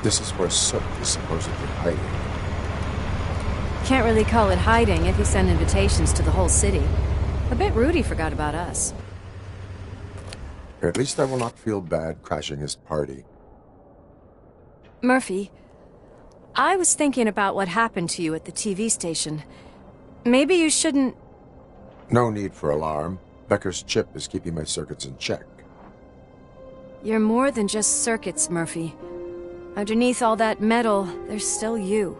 This is where Soot is supposedly hiding. Can't really call it hiding if you send invitations to the whole city. A bit rude he forgot about us. At least I will not feel bad crashing his party. Murphy, I was thinking about what happened to you at the TV station. Maybe you shouldn't... No need for alarm. Becker's chip is keeping my circuits in check. You're more than just circuits, Murphy. Underneath all that metal, there's still you.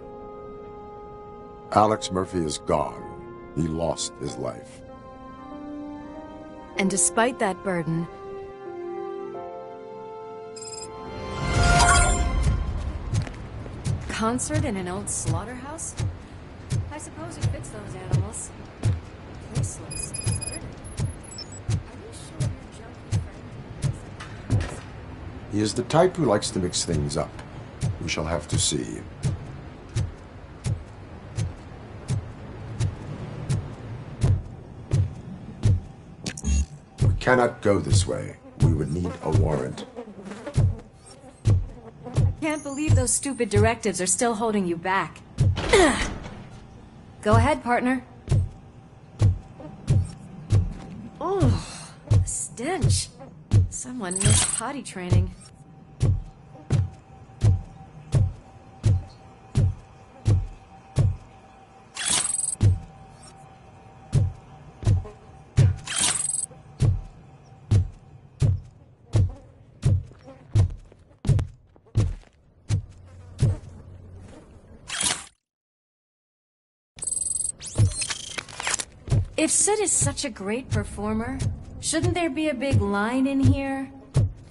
Alex Murphy is gone. He lost his life. And despite that burden... Concert in an old slaughterhouse? I suppose it fits those animals. Place looks deserted. Are you sure your junkie friend is... He is the type who likes to mix things up. We shall have to see. We cannot go this way. We would need a warrant. Can't believe those stupid directives are still holding you back. Go ahead, partner. Oh, the stench. Someone missed potty training. If Sid is such a great performer, shouldn't there be a big line in here?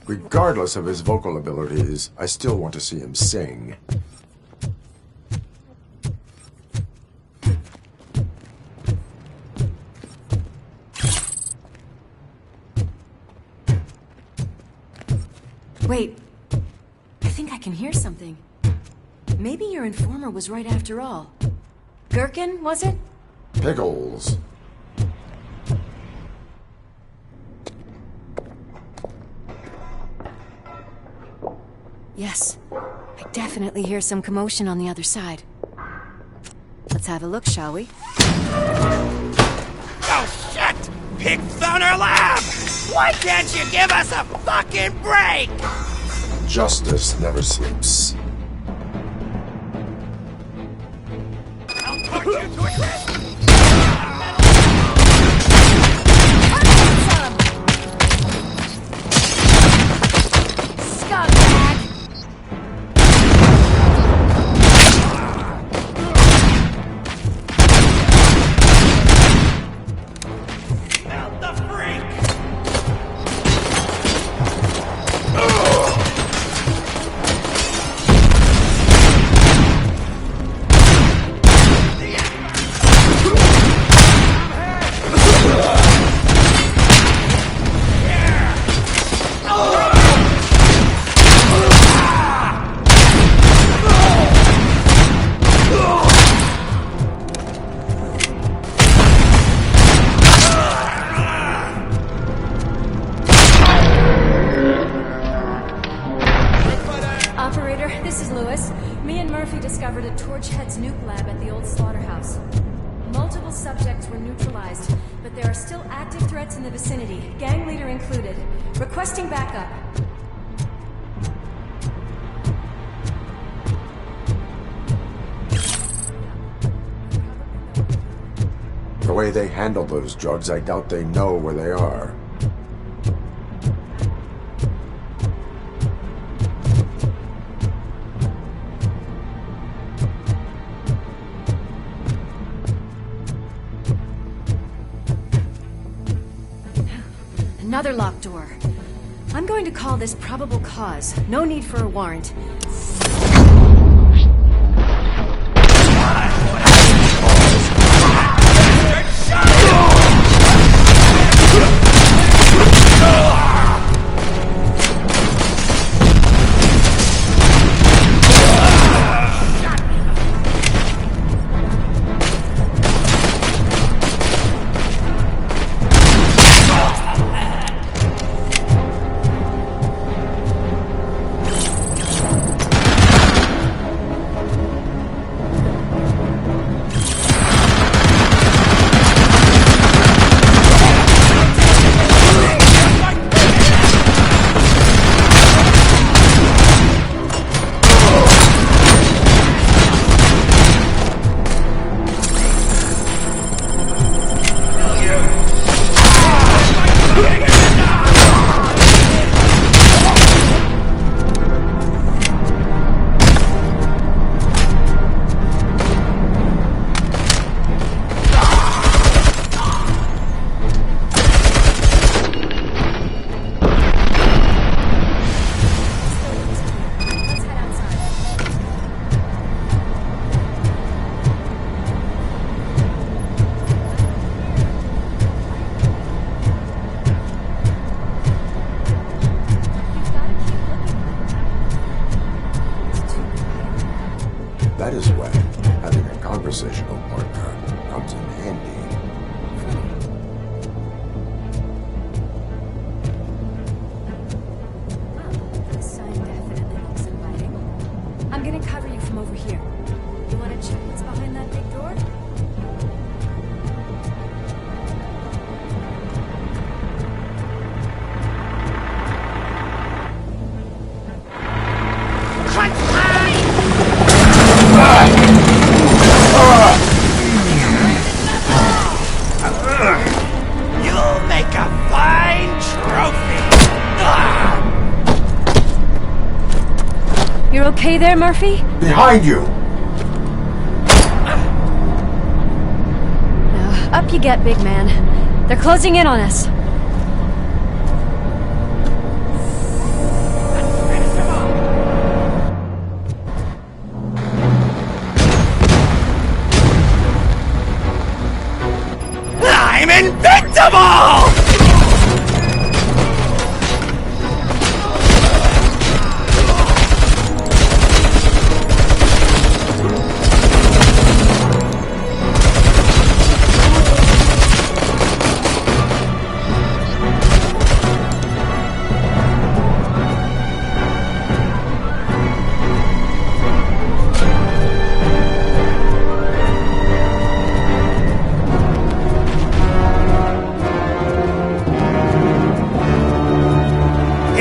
Regardless of his vocal abilities, I still want to see him sing. Wait, I think I can hear something. Maybe your informer was right after all. Gherkin, was it? Pickles. Yes, I definitely hear some commotion on the other side. Let's have a look, shall we? Oh shit! Pig found our lab! Why can't you give us a fucking break? Justice never sleeps. I'll torture you to a crisp! Scumbag! Melt the freak! Operator, this is Lewis. Me and Murphy discovered a Torchhead's nuke lab at the old slaughterhouse. Multiple subjects were neutralized, but there are still active threats in the vicinity, gang leader included. Requesting backup. The way they handle those drugs, I doubt they know where they are. Another locked door. I'm going to call this probable cause. No need for a warrant. okay there, Murphy? Behind you! Now, up you get, big man. They're closing in on us. I'm invincible!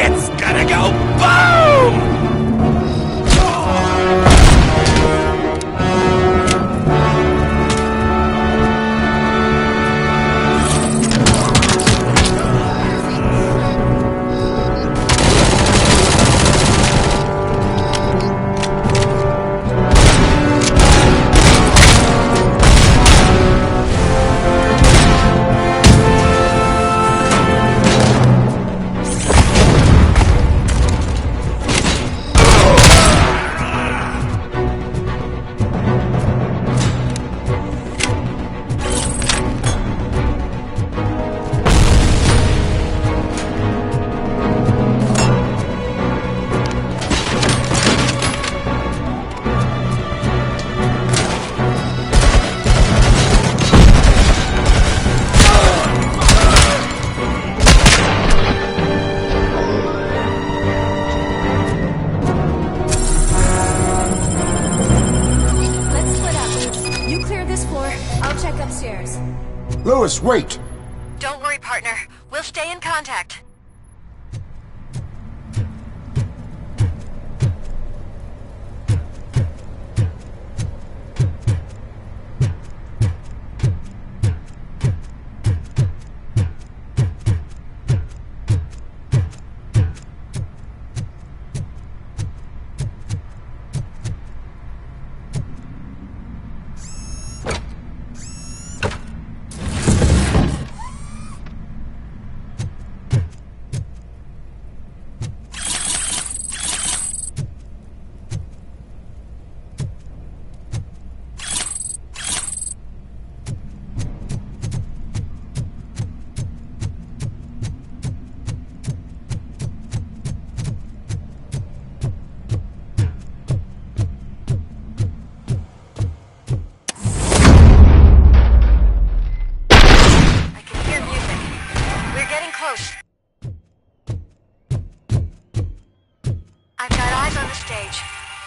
It's gonna go boom! Let's split up. You clear this floor, I'll check upstairs. Lewis, wait! Don't worry, partner. We'll stay in contact.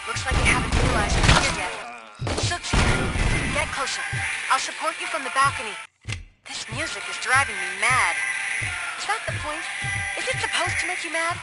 Looks like you haven't realized it's here yet. Sook's here. Get closer. I'll support you from the balcony. This music is driving me mad. Is that the point? Is it supposed to make you mad?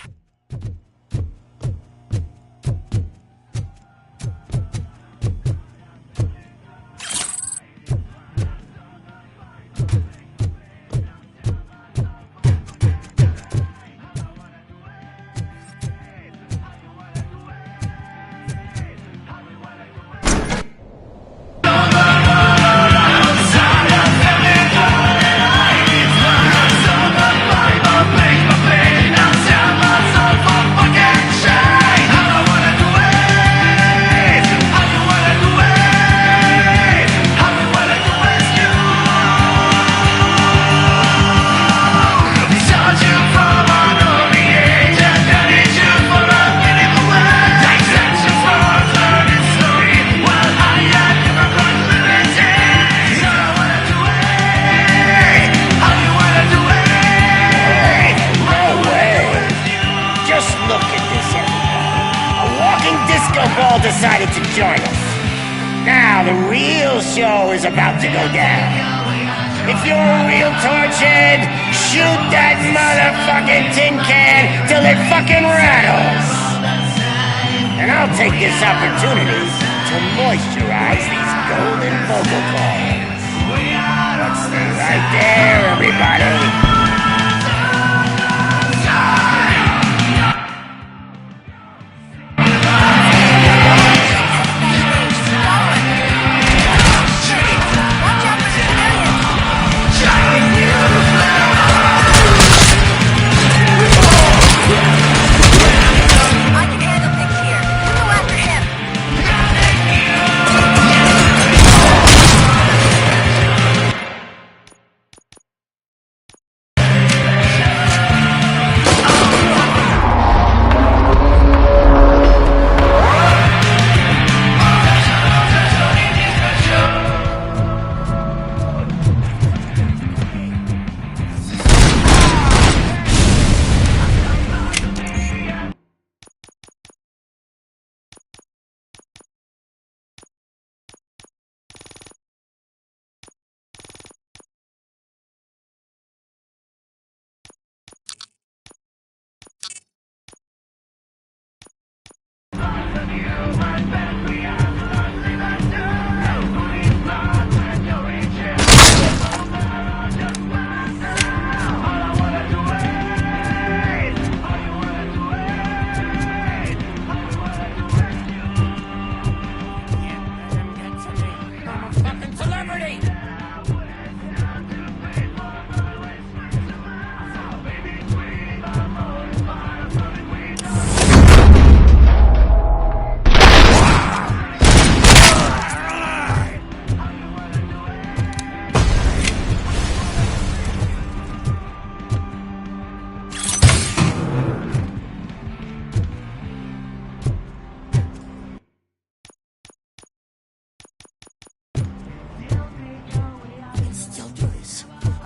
Decided to join us. Now the real show is about to go down. If you're a real torchhead, shoot that motherfucking tin can till it fucking rattles. And I'll take this opportunity to moisturize these golden vocal cords. Let's stay right there, everybody.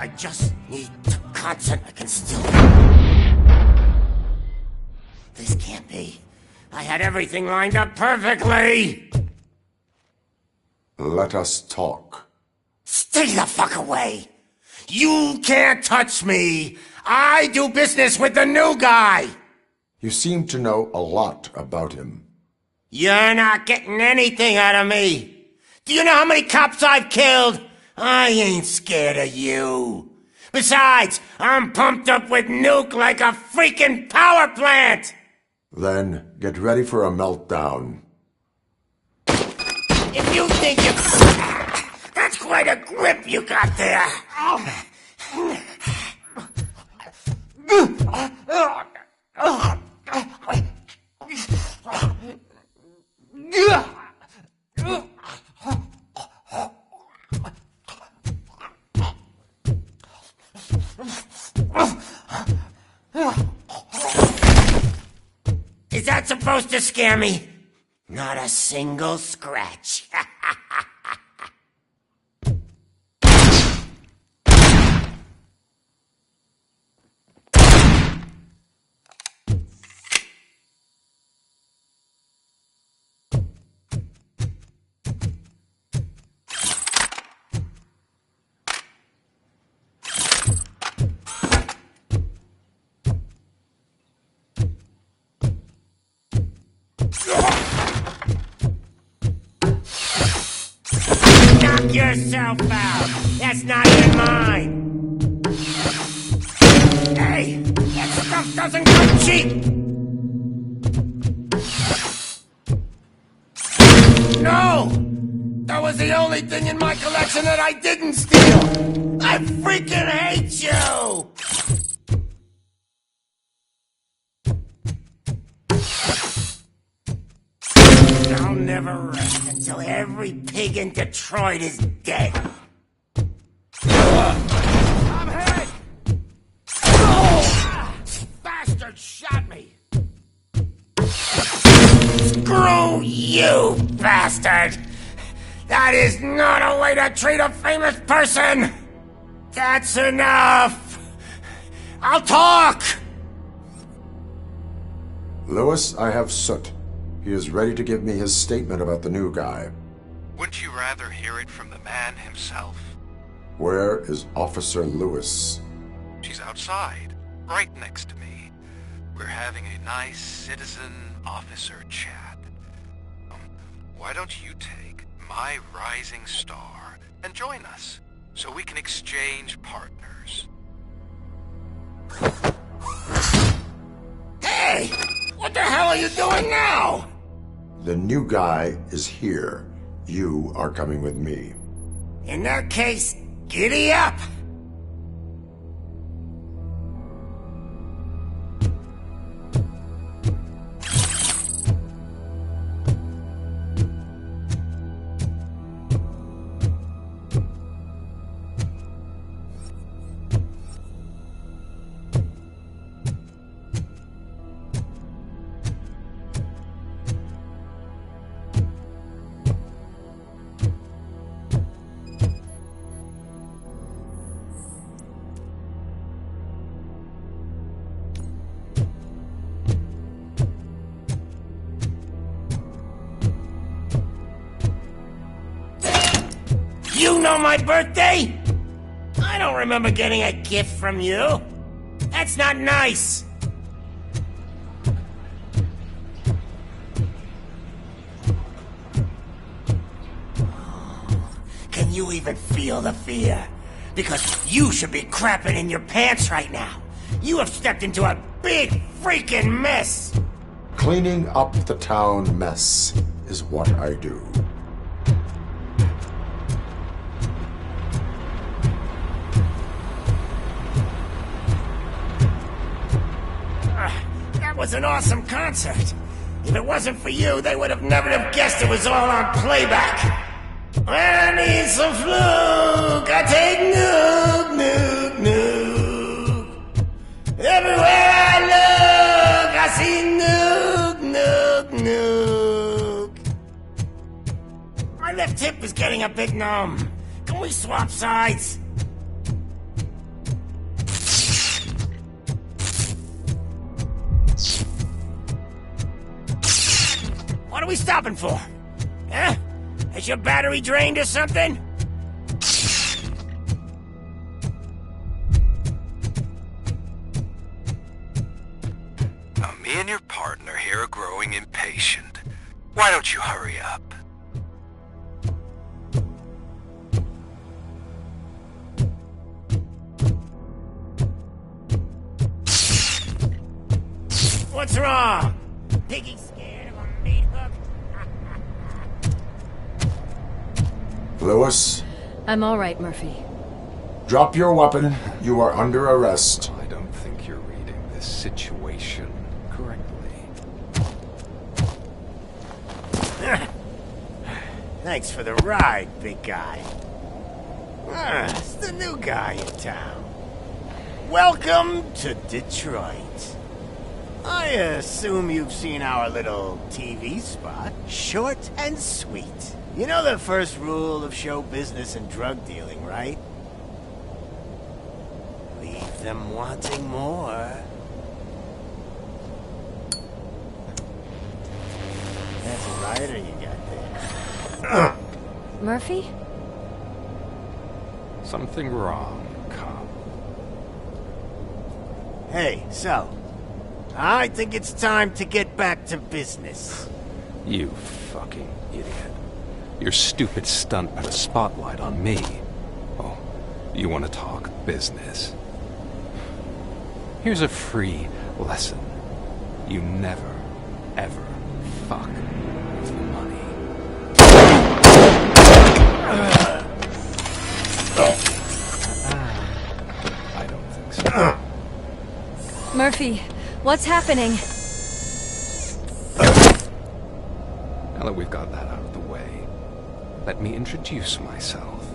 I just need to concentrate. I can still... This can't be. I had everything lined up perfectly! Let us talk. Stay the fuck away! You can't touch me! I do business with the new guy! You seem to know a lot about him. You're not getting anything out of me! Do you know how many cops I've killed? I ain't scared of you. Besides, I'm pumped up with nuke like a freaking power plant! Then get ready for a meltdown. If you think you... That's quite a grip you got there. Is that supposed to scare me? Not a single scratch. Knock yourself out. That's not even mine. Hey, that stuff doesn't come cheap. No! That was the only thing in my collection that I didn't steal. I freaking hate you! I'll never rest until every pig in Detroit is dead. I'm hit! Oh! Bastard shot me! Screw you, bastard! That is not a way to treat a famous person! That's enough! I'll talk! Lewis, I have Soot. He is ready to give me his statement about the new guy. Wouldn't you rather hear it from the man himself? Where is Officer Lewis? She's outside, right next to me. We're having a nice citizen-officer chat. Why don't you take my rising star and join us, so we can exchange partners? Hey! What the hell are you doing now? The new guy is here. You are coming with me. In that case, giddy up! You know my birthday? I don't remember getting a gift from you. That's not nice. Can you even feel the fear? Because you should be crapping in your pants right now. You have stepped into a big freaking mess. Cleaning up the town mess is what I do. That was an awesome concert. If it wasn't for you, they would have never have guessed it was all on playback. I need some fluke. I take nuke, nuke, nuke. Everywhere I look, I see nuke, nuke, nuke. My left hip is getting a bit numb. Can we swap sides? are we stopping for? Huh? Has your battery drained or something? Now, me and your partner here are growing impatient. Why don't you hurry up? What's wrong? Piggy scared of a meat hook? Lewis, I'm all right, Murphy. drop your weapon. You are under arrest. I don't think you're reading this situation correctly. Thanks for the ride, big guy. It's the new guy in town. Welcome to Detroit. I assume you've seen our little TV spot. Short and sweet. You know the first rule of show business and drug dealing, right? Leave them wanting more. That's a rider you got there. Murphy? Something wrong, cop. Hey, so, I think it's time to get back to business. You fucking idiot. Your stupid stunt put a spotlight on me. Oh, you want to talk business? Here's a free lesson. You never, ever fuck with money. I don't think so. Murphy, what's happening? Now that we've got that out of the way, let me introduce myself.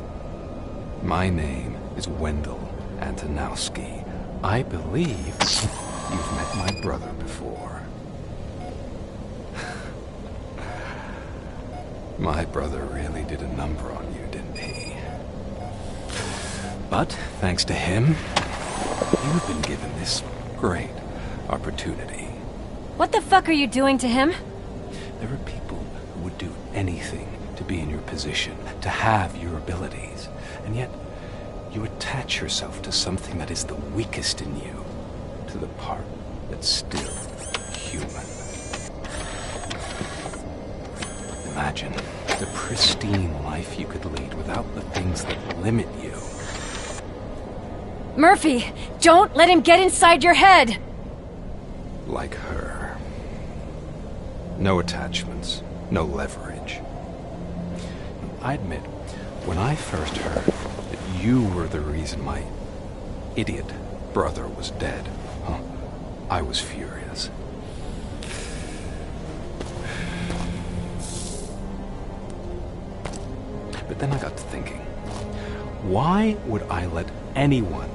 My name is Wendell Antonowski. I believe you've met my brother before. My brother really did a number on you, didn't he? But thanks to him, you've been given this great opportunity. What the fuck are you doing to him? There are people who would do anything to be in your position, to have your abilities, and yet you attach yourself to something that is the weakest in you, to the part that's still human. Imagine the pristine life you could lead without the things that limit you. Murphy, don't let him get inside your head! Like her. No attachments, no leverage. I admit, when I first heard that you were the reason my idiot brother was dead, I was furious. But then I got to thinking, why would I let anyone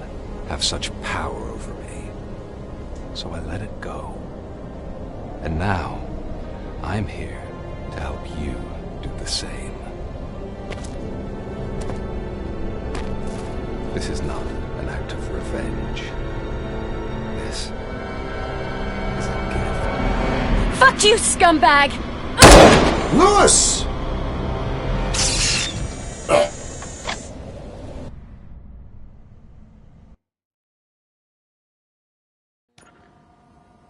have such power over me? So I let it go. And now, I'm here to help you do the same. This is not an act of revenge. This is a gift. Fuck you, scumbag! Lewis!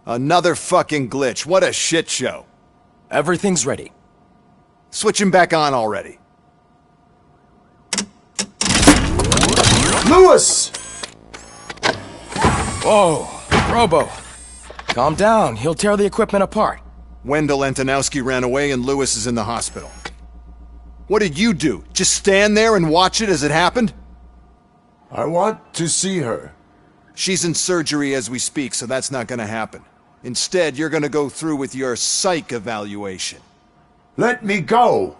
Another fucking glitch. What a shit show. Everything's ready. Switch him back on already. Lewis! Whoa, Robo. Calm down. He'll tear the equipment apart. Wendell Antonowski ran away and Lewis is in the hospital. What did you do? Just stand there and watch it as it happened? I want to see her. She's in surgery as we speak, so that's not gonna happen. Instead, you're gonna go through with your psych evaluation. Let me go!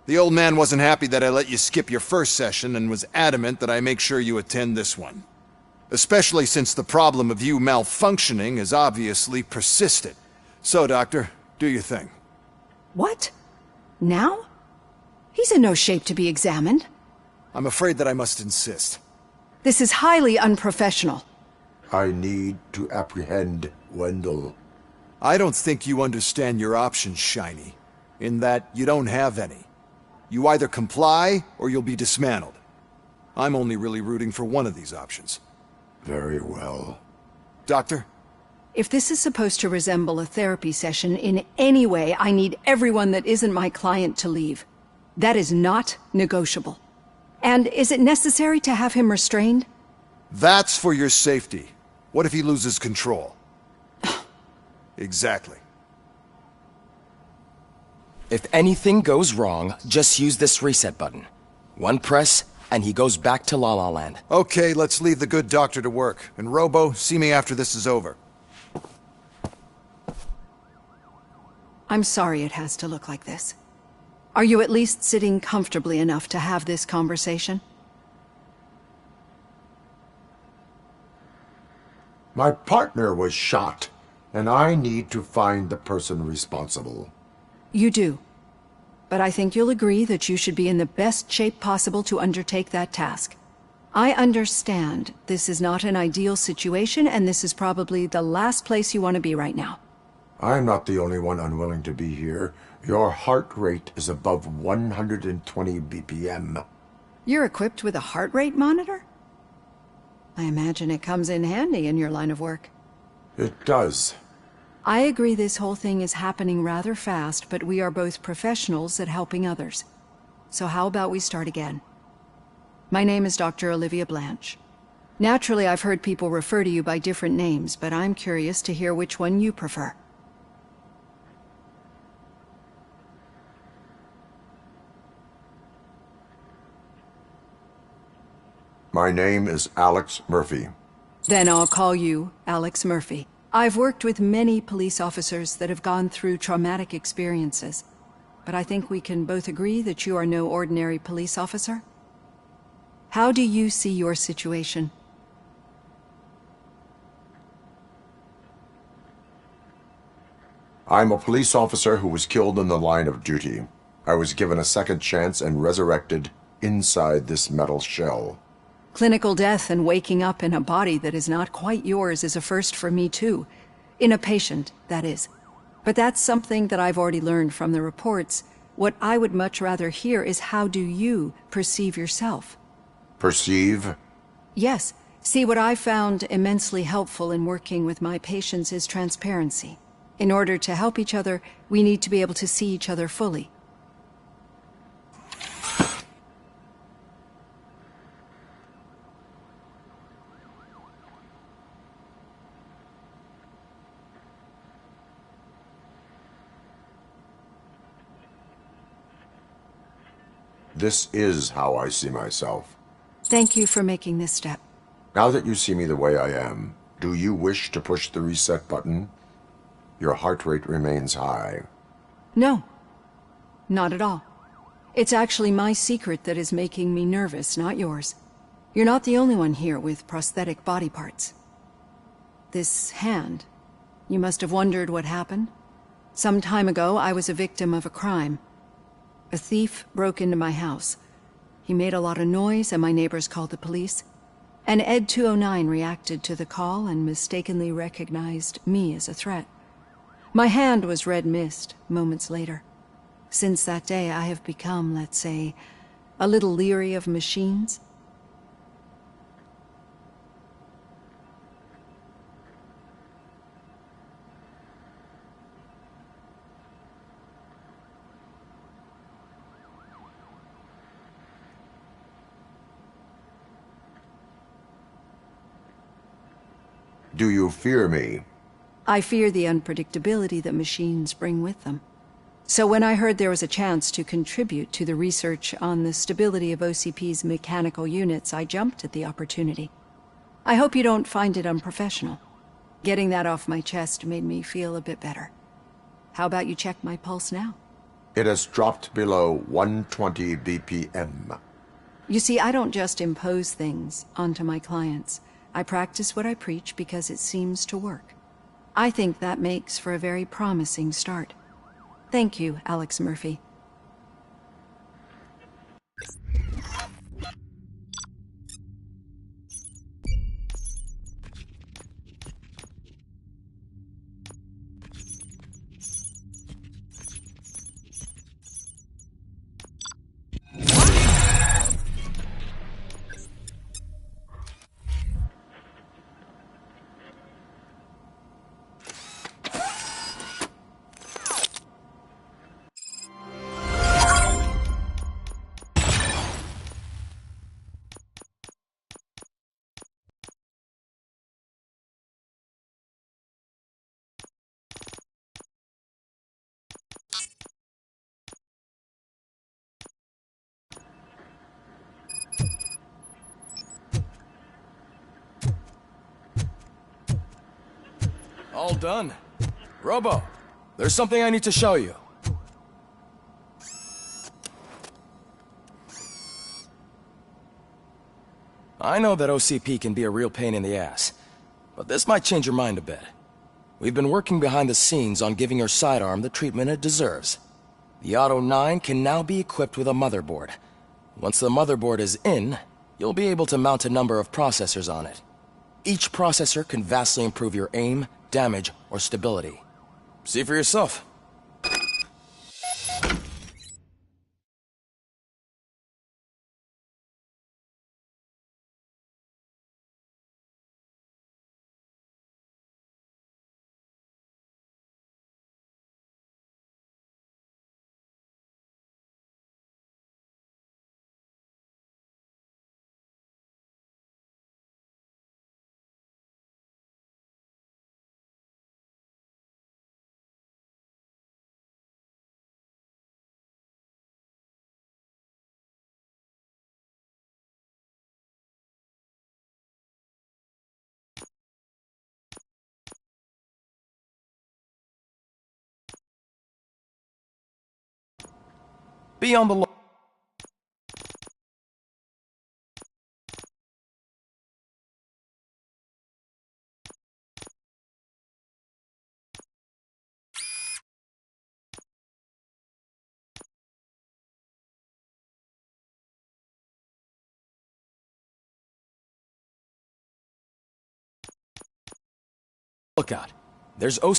The old man wasn't happy that I let you skip your first session and was adamant that I make sure you attend this one. Especially since the problem of you malfunctioning has obviously persisted. So, Doctor, do your thing. What? Now? He's in no shape to be examined. I'm afraid that I must insist. This is highly unprofessional. I need to apprehend Wendell. I don't think you understand your options, Shiny. in that you don't have any. You either comply, or you'll be dismantled. I'm only really rooting for one of these options. Very well. Doctor? If this is supposed to resemble a therapy session in any way, I need everyone that isn't my client to leave. That is not negotiable. And is it necessary to have him restrained? That's for your safety. What if he loses control? Exactly. If anything goes wrong, just use this reset button. One press, and he goes back to La La Land. Okay, let's leave the good doctor to work. And Robo, see me after this is over. I'm sorry it has to look like this. Are you at least sitting comfortably enough to have this conversation? My partner was shot, and I need to find the person responsible. You do. But I think you'll agree that you should be in the best shape possible to undertake that task. I understand this is not an ideal situation, and this is probably the last place you want to be right now. I'm not the only one unwilling to be here. Your heart rate is above 120 BPM. You're equipped with a heart rate monitor? I imagine it comes in handy in your line of work. It does. I agree this whole thing is happening rather fast, but we are both professionals at helping others. So how about we start again? My name is Dr. Olivia Blanche. Naturally, I've heard people refer to you by different names, but I'm curious to hear which one you prefer. My name is Alex Murphy. Then I'll call you Alex Murphy. I've worked with many police officers that have gone through traumatic experiences, but I think we can both agree that you are no ordinary police officer. How do you see your situation? I'm a police officer who was killed in the line of duty. I was given a second chance and resurrected inside this metal shell. Clinical death and waking up in a body that is not quite yours is a first for me too. In a patient, that is. But that's something that I've already learned from the reports. What I would much rather hear is how do you perceive yourself? Perceive? Yes. See, what I found immensely helpful in working with my patients is transparency. In order to help each other, we need to be able to see each other fully. This is how I see myself. Thank you for making this step. Now that you see me the way I am, do you wish to push the reset button? Your heart rate remains high. No. Not at all. It's actually my secret that is making me nervous, not yours. You're not the only one here with prosthetic body parts. This hand, you must have wondered what happened. Some time ago, I was a victim of a crime. A thief broke into my house. He made a lot of noise and my neighbors called the police. And Ed 209 reacted to the call and mistakenly recognized me as a threat. My hand was red mist moments later. Since that day, I have become, let's say, a little leery of machines. Do you fear me? I fear the unpredictability that machines bring with them. So when I heard there was a chance to contribute to the research on the stability of OCP's mechanical units, I jumped at the opportunity. I hope you don't find it unprofessional. Getting that off my chest made me feel a bit better. How about you check my pulse now? It has dropped below 120 BPM. You see, I don't just impose things onto my clients. I practice what I preach because it seems to work. I think that makes for a very promising start. Thank you, Alex Murphy. All done. Robo, there's something I need to show you. I know that OCP can be a real pain in the ass, but this might change your mind a bit. We've been working behind the scenes on giving your sidearm the treatment it deserves. The Auto 9 can now be equipped with a motherboard. Once the motherboard is in, you'll be able to mount a number of processors on it. Each processor can vastly improve your aim, damage, or stability. See for yourself. Be on the lookout. There's OC.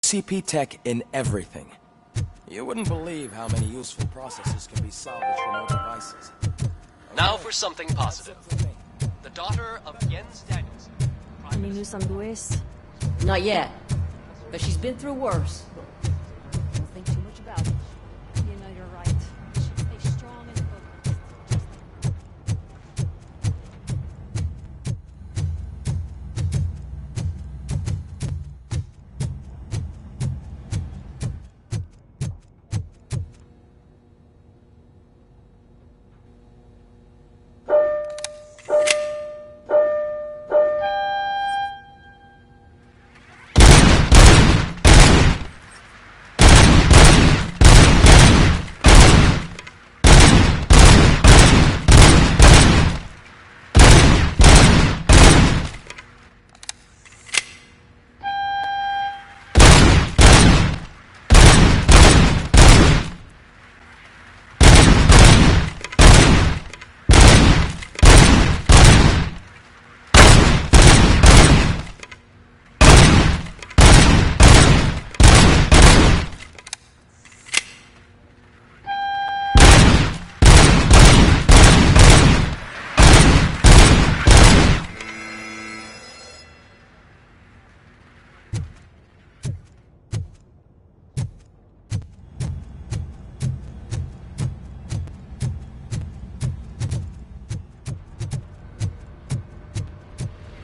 CP tech in everything. You wouldn't believe how many useful processes can be salvaged from old devices. Now for something positive. The daughter of Jens Danielson. Any news on Luis? Not yet, but she's been through worse. Don't think too much about it. You know you're right. You should stay strong and focused.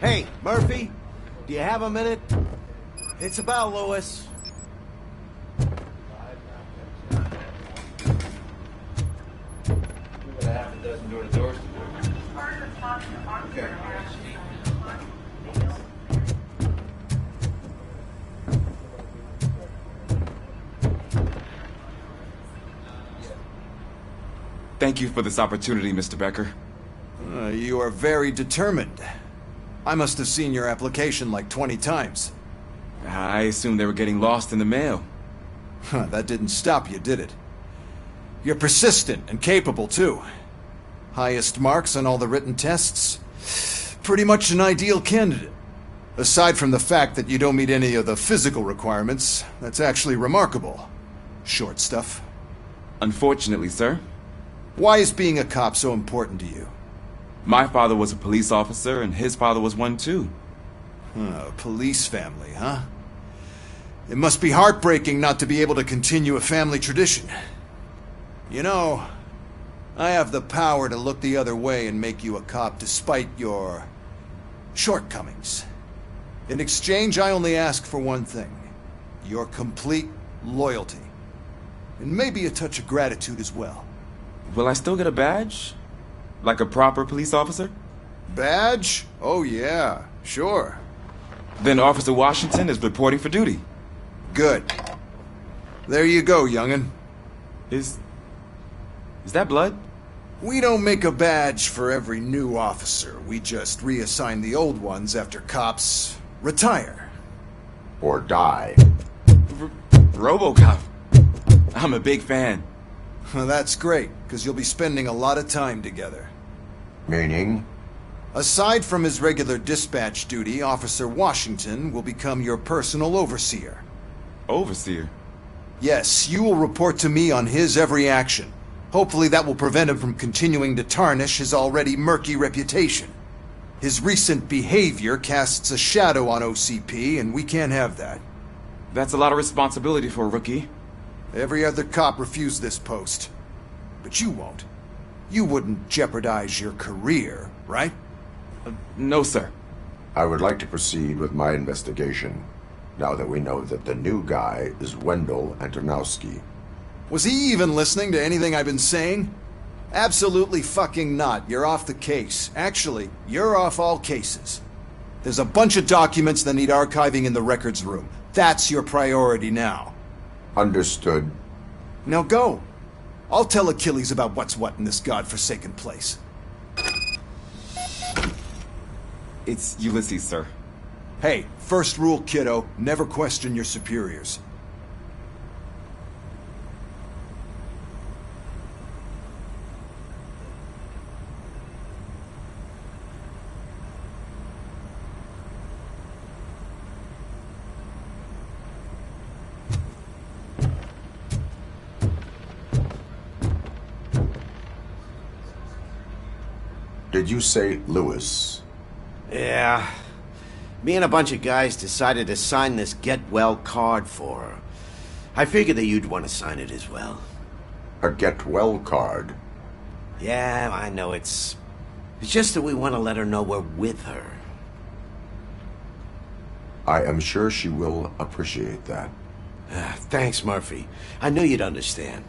Hey, Murphy, do you have a minute? It's about Lewis. Thank you for this opportunity, Mr. Becker. You are very determined. I must have seen your application like 20 times. I assumed they were getting lost in the mail. That didn't stop you, did it? You're persistent and capable, too. Highest marks on all the written tests. Pretty much an ideal candidate. Aside from the fact that you don't meet any of the physical requirements, that's actually remarkable. Short stuff. Unfortunately, sir. Why is being a cop so important to you? My father was a police officer, and his father was one, too. A police family, huh? It must be heartbreaking not to be able to continue a family tradition. You know, I have the power to look the other way and make you a cop despite your shortcomings. In exchange, I only ask for one thing. Your complete loyalty. And maybe a touch of gratitude as well. Will I still get a badge? Like a proper police officer? Badge? Oh yeah, sure. Then Officer Washington is reporting for duty. Good. There you go, young'un. Is that blood? We don't make a badge for every new officer. We just reassign the old ones after cops retire. Or die. Robocop. I'm a big fan. Well, that's great, because you'll be spending a lot of time together. Meaning? Aside from his regular dispatch duty, Officer Washington will become your personal overseer. Overseer? Yes, you will report to me on his every action. Hopefully that will prevent him from continuing to tarnish his already murky reputation. His recent behavior casts a shadow on OCP, and we can't have that. That's a lot of responsibility for a rookie. Every other cop refused this post. But you won't. You wouldn't jeopardize your career, right? No, sir. I would like to proceed with my investigation, now that we know that the new guy is Wendell Antonowski. Was he even listening to anything I've been saying? Absolutely fucking not. You're off the case. Actually, you're off all cases. There's a bunch of documents that need archiving in the records room. That's your priority now. Understood. Now go. I'll tell Achilles about what's what in this godforsaken place. It's Ulysses, sir. Hey, first rule, kiddo, never question your superiors. Did you say Lewis? Yeah. Me and a bunch of guys decided to sign this get well card for her. I figured that you'd want to sign it as well. A get well card? Yeah, I know it's just that we want to let her know we're with her. I am sure she will appreciate that. Thanks, Murphy. I knew you'd understand.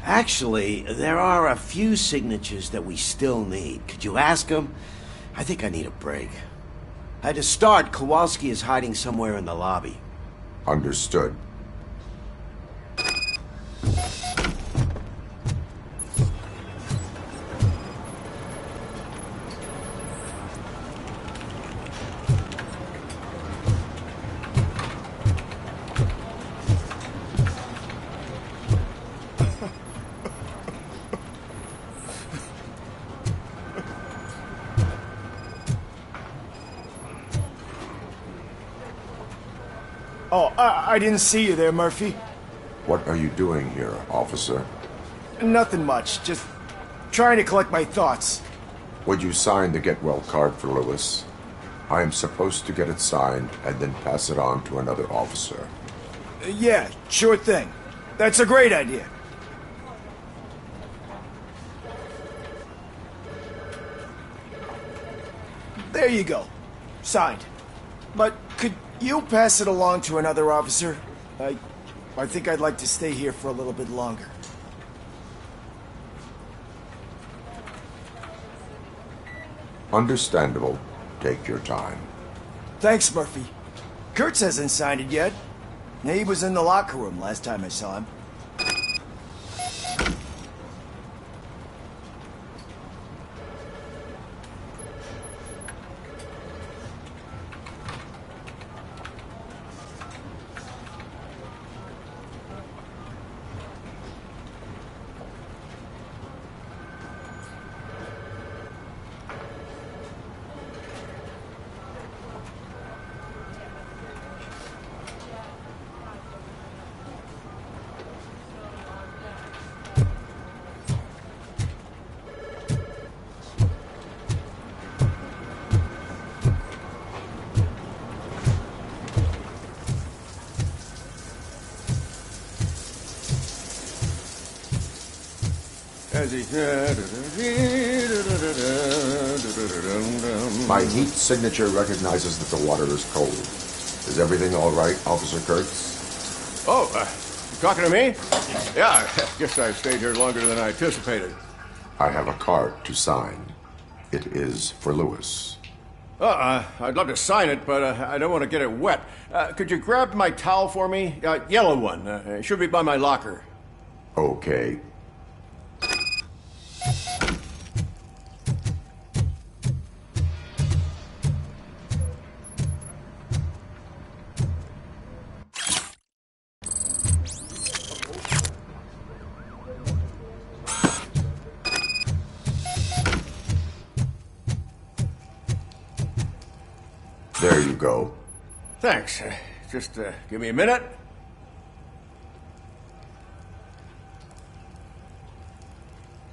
Actually, there are a few signatures that we still need. Could you ask them? I think I need a break. To start, Kowalski is hiding somewhere in the lobby. Understood. Oh, I didn't see you there, Murphy. What are you doing here, officer? Nothing much, just trying to collect my thoughts. Would you sign the get well card for Lewis? I am supposed to get it signed and then pass it on to another officer. Yeah, sure thing. That's a great idea. There you go. Signed. But could you pass it along to another officer? I think I'd like to stay here for a little bit longer. Understandable. Take your time. Thanks, Murphy. Kurtz hasn't signed it yet. He was in the locker room last time I saw him. My heat signature recognizes that the water is cold. Is everything all right, Officer Kurtz? Oh, you talking to me? Yeah, I guess I stayed here longer than I anticipated. I have a card to sign. It is for Lewis. I'd love to sign it, but I don't want to get it wet. Could you grab my towel for me? Yellow one. It should be by my locker. Okay. There you go. Thanks. Just give me a minute.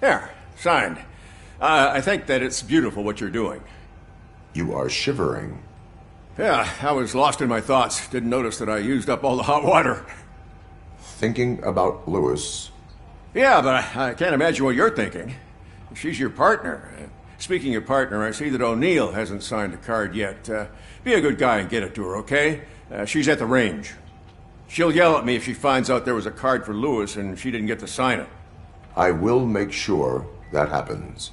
There, signed. I think that it's beautiful what you're doing. You are shivering. Yeah, I was lost in my thoughts. Didn't notice that I used up all the hot water. Thinking about Lewis. Yeah, but I can't imagine what you're thinking. She's your partner. Speaking of partner, I see that O'Neill hasn't signed a card yet. Be a good guy and get it to her, okay? She's at the range. She'll yell at me if she finds out there was a card for Lewis and she didn't get to sign it. I will make sure that happens.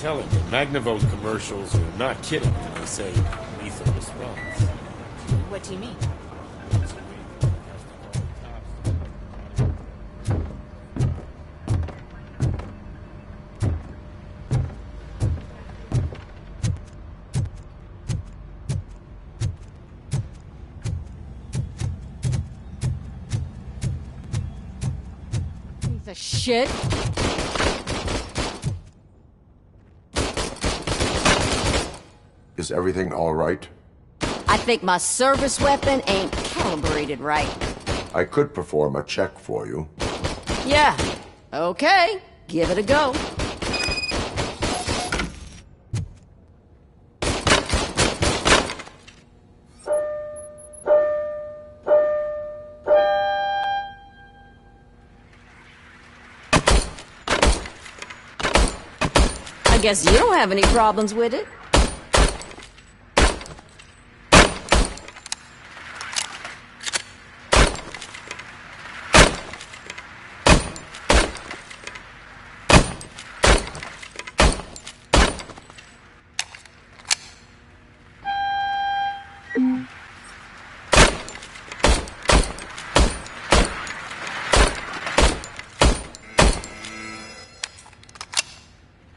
telling you, Magnavolt commercials are not kidding when they say lethal response. What do you mean? Piece of shit. Is everything all right? I think my service weapon ain't calibrated right. I could perform a check for you. Yeah. Okay. Give it a go. I guess you don't have any problems with it.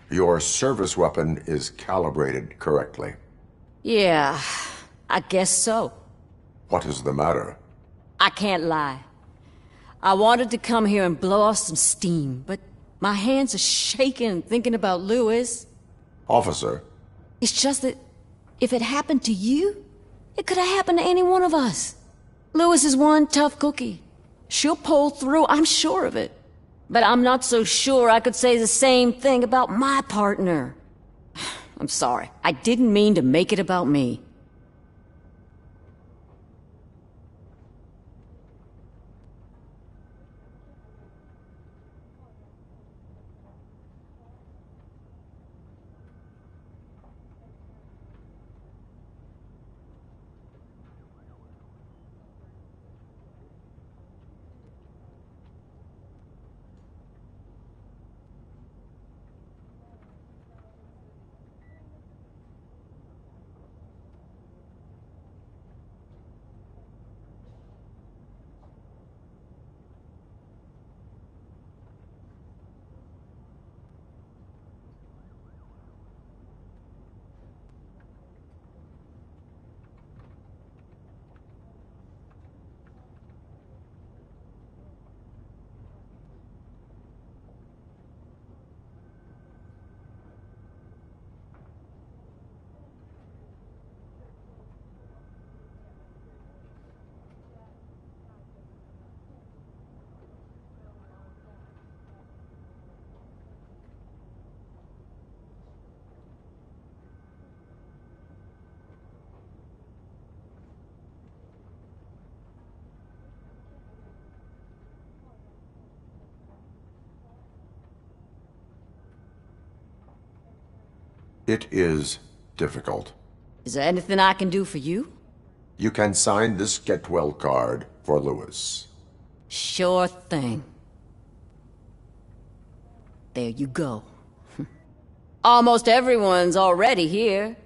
Your service weapon is calibrated correctly. Yeah, I guess so. What is the matter? I can't lie. I wanted to come here and blow off some steam, but my hands are shaking thinking about Lewis. Officer. It's just that if it happened to you, it could have happened to any one of us. Lewis is one tough cookie. She'll pull through, I'm sure of it. But I'm not so sure I could say the same thing about my partner. I'm sorry. I didn't mean to make it about me. It is difficult. Is there anything I can do for you? You can sign this get well card for Lewis. Sure thing. There you go. Almost everyone's already here.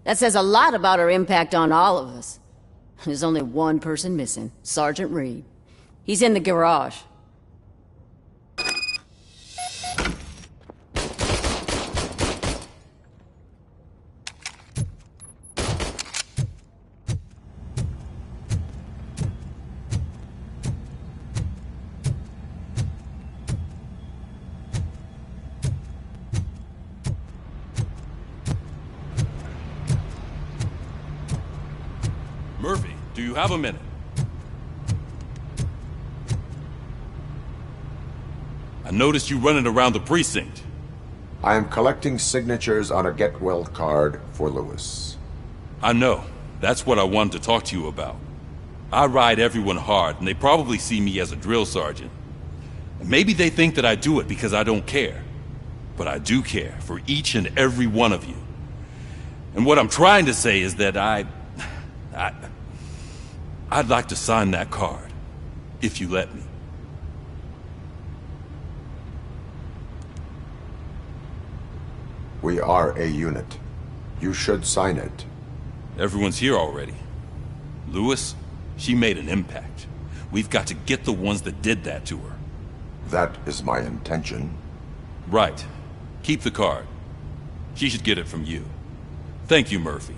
That says a lot about her impact on all of us. There's only one person missing, Sergeant Reed. He's in the garage. Murphy, do you have a minute? I noticed you running around the precinct. I am collecting signatures on a get well card for Lewis. I know. That's what I wanted to talk to you about. I ride everyone hard, and they probably see me as a drill sergeant. Maybe they think that I do it because I don't care. But I do care for each and every one of you. And what I'm trying to say is that I'd like to sign that card, if you let me. We are a unit. You should sign it. Everyone's here already. Lewis, she made an impact. We've got to get the ones that did that to her. That is my intention. Right. Keep the card. She should get it from you. Thank you, Murphy.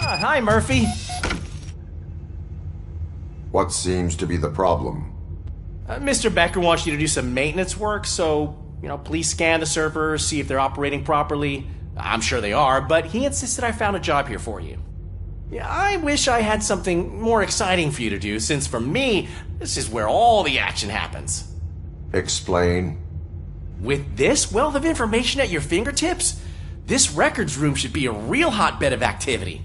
Hi, Murphy. What seems to be the problem? Mr. Becker wants you to do some maintenance work, so, please scan the servers, see if they're operating properly. I'm sure they are, but he insisted I found a job here for you. Yeah, I wish I had something more exciting for you to do, since for me, this is where all the action happens. Explain. With this wealth of information at your fingertips, this records room should be a real hotbed of activity.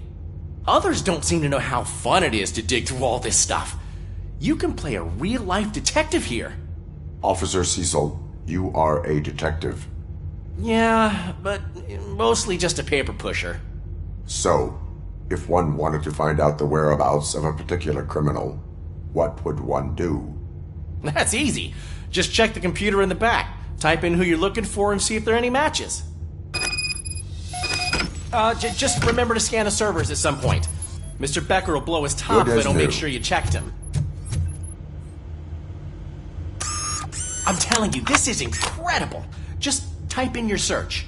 Others don't seem to know how fun it is to dig through all this stuff. You can play a real-life detective here. Officer Cecil, you are a detective. Yeah, but mostly just a paper pusher. So, if one wanted to find out the whereabouts of a particular criminal, what would one do? That's easy. Just check the computer in the back, type in who you're looking for, and see if there are any matches. Just remember to scan the servers at some point. Mr. Becker will blow his top if I don't make sure you checked him. I'm telling you, this is incredible. Just type in your search.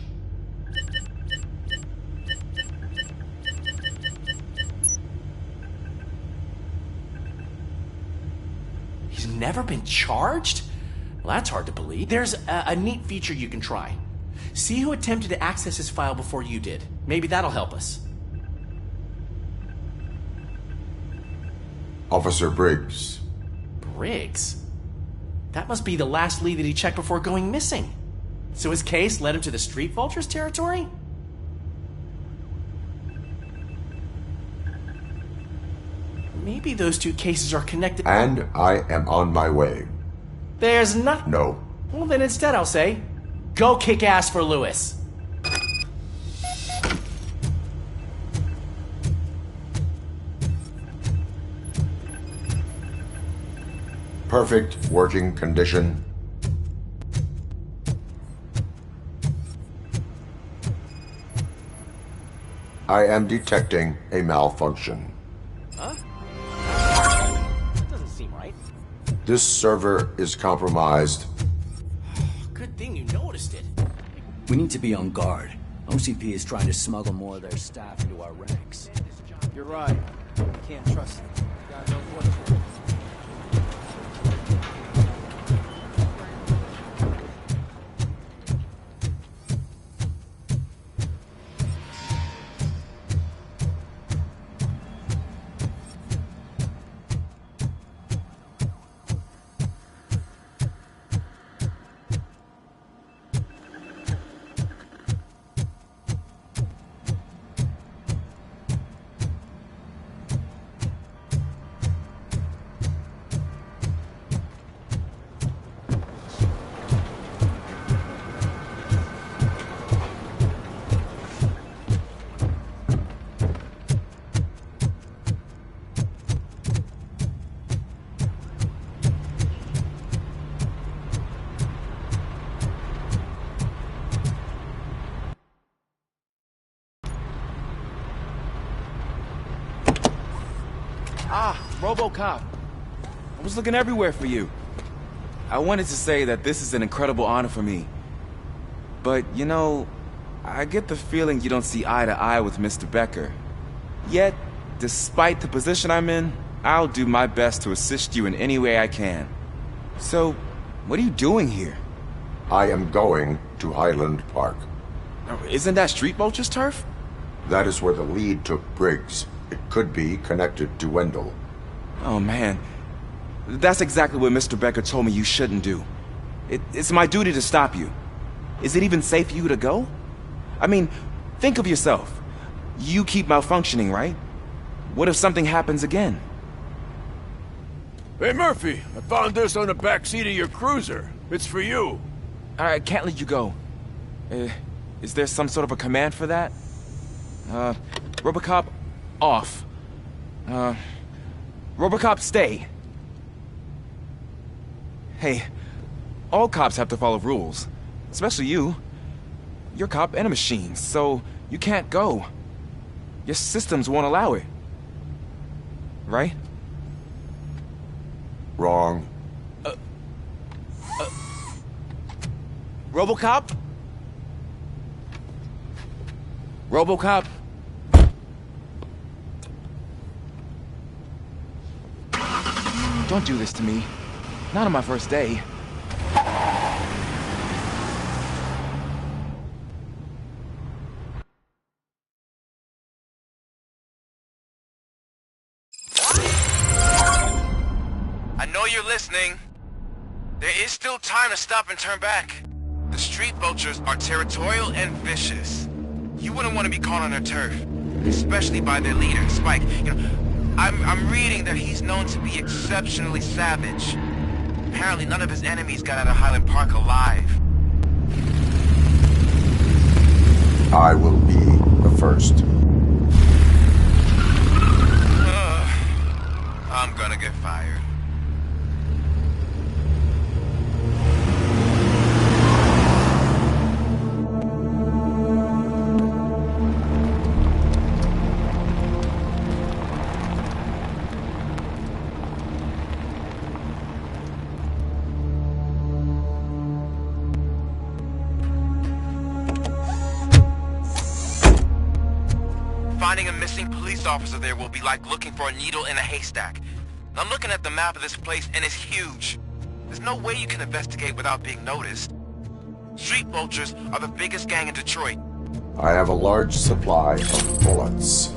He's never been charged? Well, that's hard to believe. There's a neat feature you can try. See who attempted to access his file before you did. Maybe that'll help us. Officer Briggs. Briggs? That must be the last lead that he checked before going missing. So his case led him to the Street Vultures territory? Maybe those two cases are connected. And I am on my way. There's nothing. No. Well, then instead I'll say, go kick ass for Lewis. Perfect working condition. I am detecting a malfunction. Huh? Doesn't seem right. This server is compromised. Good thing you noticed it. We need to be on guard. OCP is trying to smuggle more of their staff into our ranks. You're right. Can't trust them. God knows what to do. Robocop. I was looking everywhere for you. I wanted to say that this is an incredible honor for me. But, I get the feeling you don't see eye to eye with Mr. Becker. Yet, despite the position I'm in, I'll do my best to assist you in any way I can. So, what are you doing here? I am going to Highland Park. Isn't that Street Vulture's turf? That is where the lead took Briggs. It could be connected to Wendell. Oh, man. That's exactly what Mr. Becker told me you shouldn't do. It's my duty to stop you. Is it even safe for you to go? I mean, think of yourself. You keep malfunctioning, right? What if something happens again? Hey, Murphy, I found this on the back seat of your cruiser. It's for you. I can't let you go. Is there some sort of a command for that? Robocop, off. Robocop, stay. Hey, all cops have to follow rules. Especially you. You're a cop and a machine, so you can't go. Your systems won't allow it. Right? Wrong. Robocop? Robocop? Don't do this to me. Not on my first day. I know you're listening. There is still time to stop and turn back. The street vultures are territorial and vicious. You wouldn't want to be caught on their turf, especially by their leader, Spike. You know, I'm reading that he's known to be exceptionally savage. Apparently none of his enemies got out of Highland Park alive. I will be the first. I'm gonna get fired. Finding a missing police officer there will be like looking for a needle in a haystack. I'm looking at the map of this place and it's huge. There's no way you can investigate without being noticed. Street vultures are the biggest gang in Detroit. I have a large supply of bullets.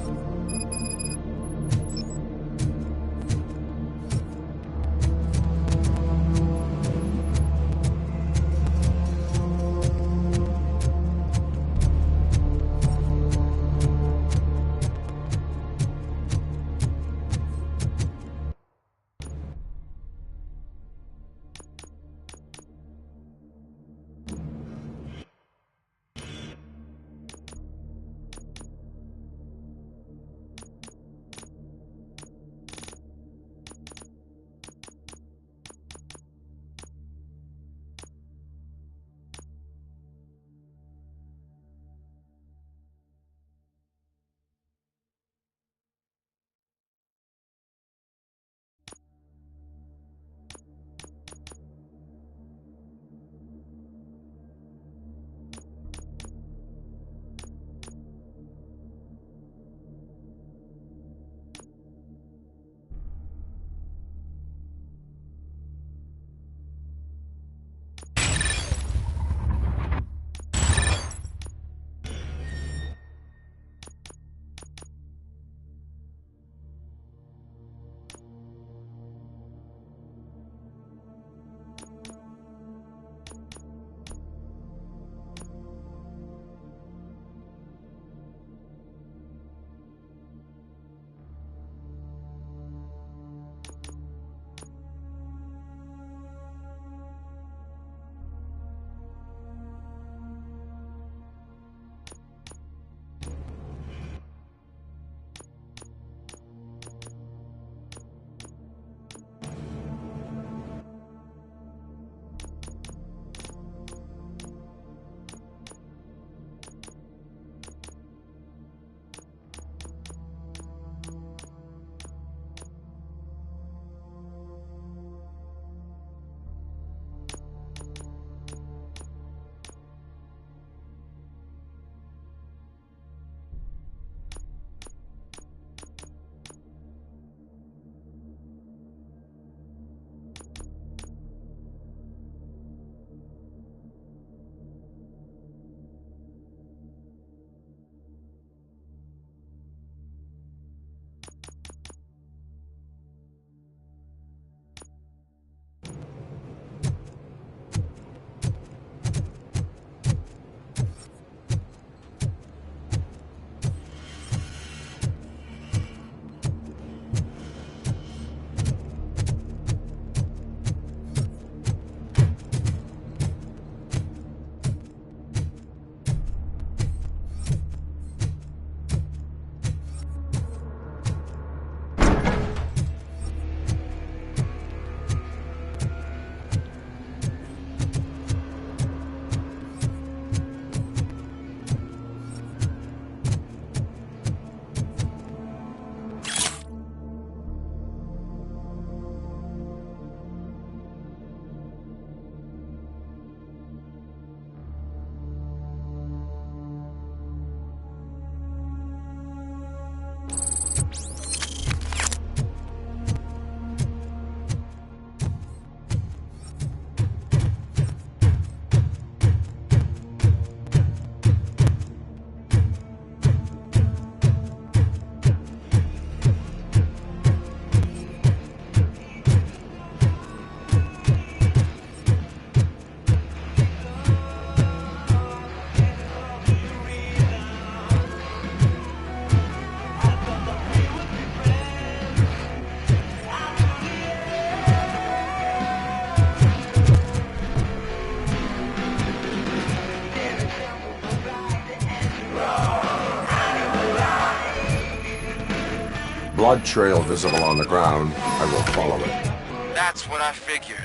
blood trail visible on the ground, I will follow it. That's what I figured.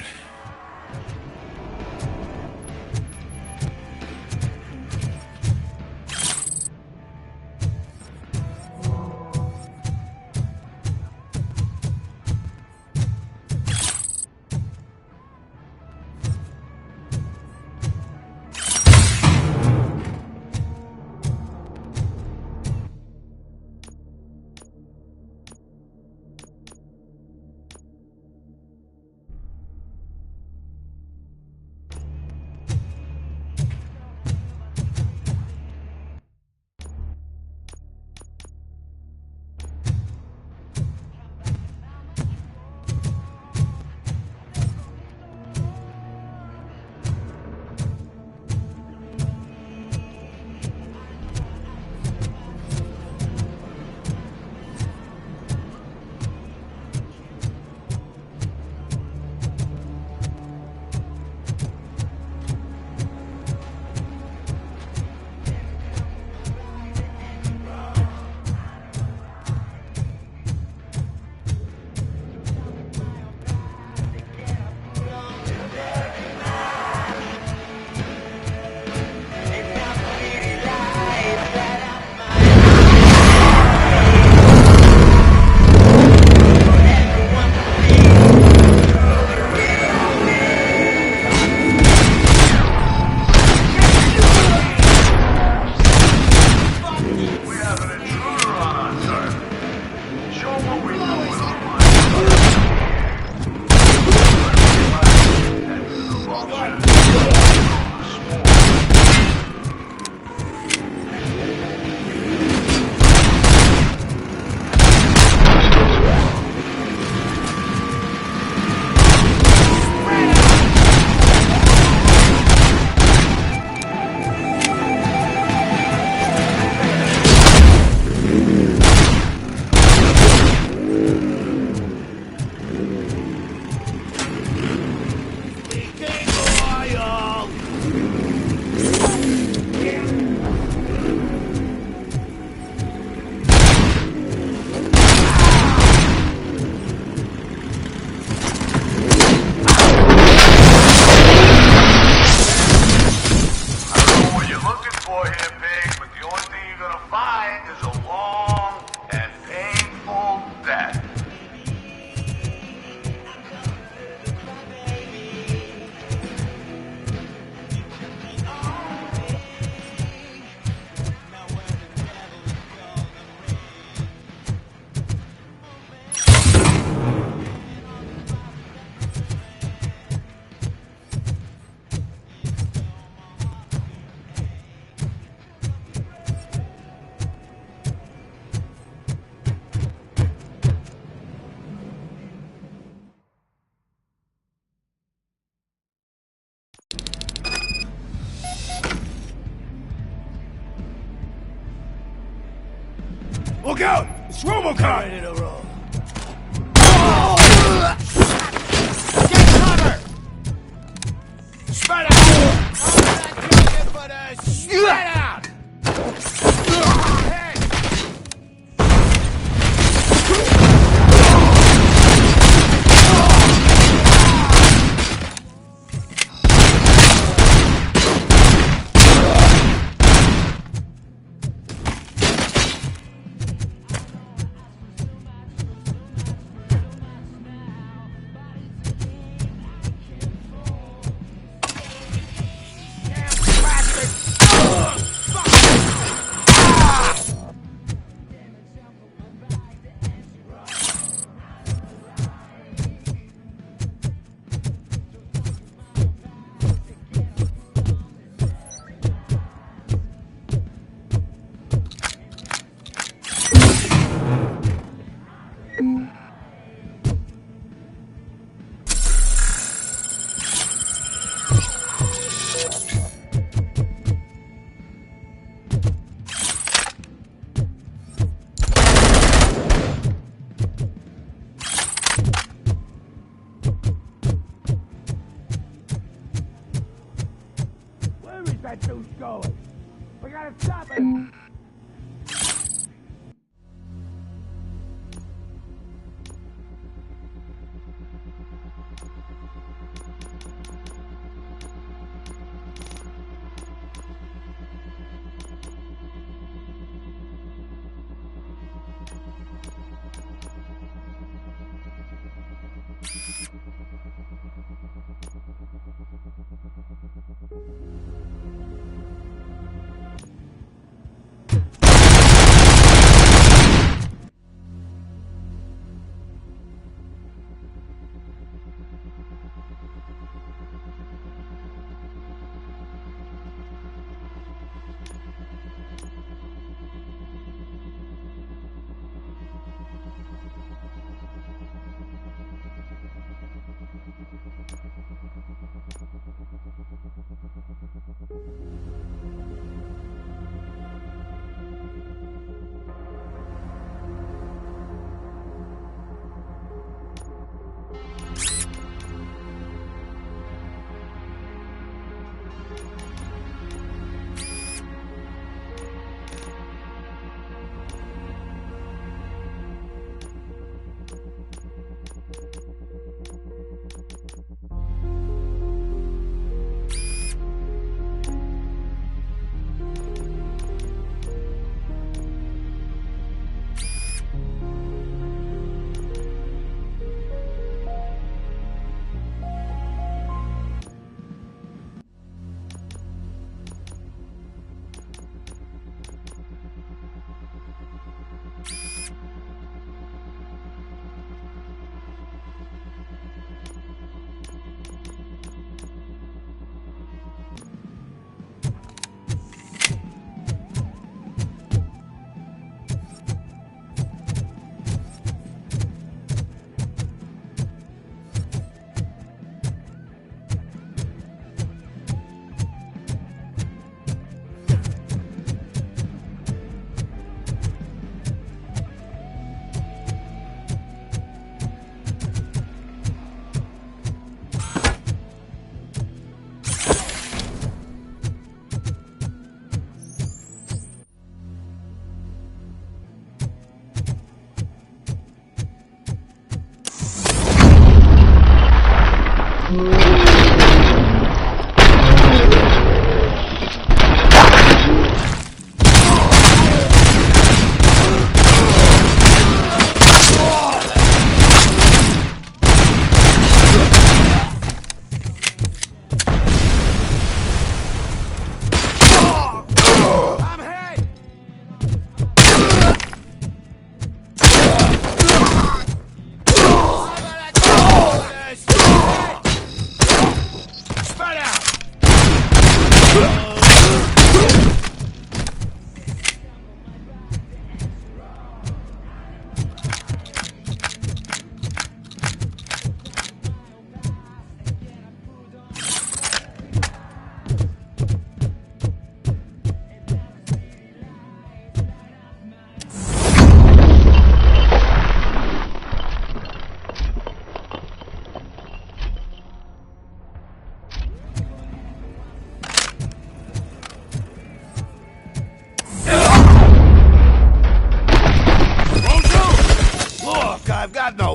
Look out! It's Robocop! Ready to roll. Get cover! Spread out! Spread out! That douche going? We gotta stop it!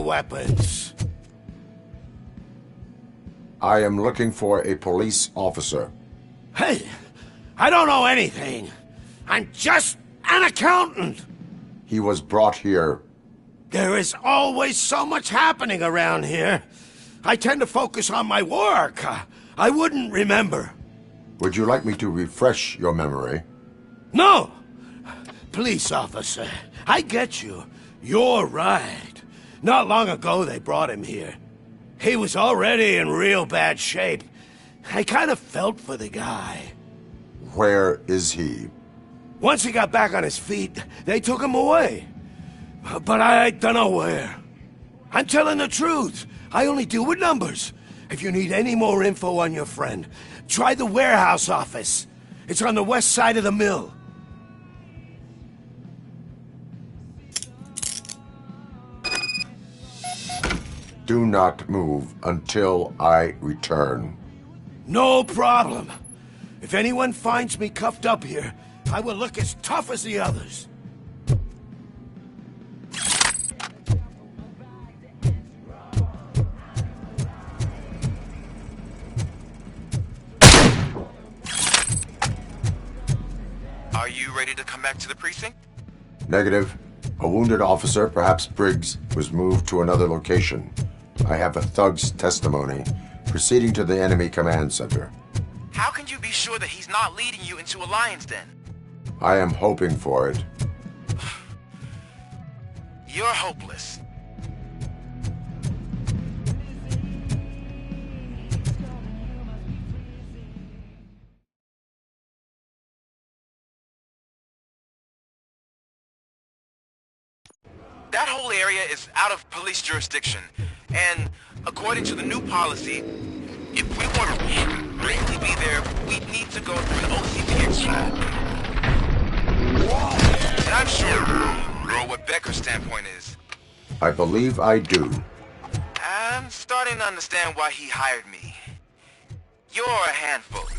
weapons. I am looking for a police officer. Hey, I don't know anything. I'm just an accountant. He was brought here. There is always so much happening around here. I tend to focus on my work. I wouldn't remember. Would you like me to refresh your memory? No! Police officer, I get you. You're right. Not long ago they brought him here. He was already in real bad shape. I kind of felt for the guy. Where is he? Once he got back on his feet, they took him away. But I don't know where. I'm telling the truth. I only deal with numbers. If you need any more info on your friend, try the warehouse office. It's on the west side of the mill. Do not move until I return. No problem. If anyone finds me cuffed up here, I will look as tough as the others. Are you ready to come back to the precinct? Negative. A wounded officer, perhaps Briggs, was moved to another location. I have a thug's testimony proceeding to the enemy command center. How can you be sure that he's not leading you into a lion's den? I am hoping for it. You're hopeless. That whole area is out of police jurisdiction, and according to the new policy, if we want to really be there, we need to go through an OCP extract. And I'm sure you know what Becker's standpoint is. I believe I do. I'm starting to understand why he hired me. You're a handful.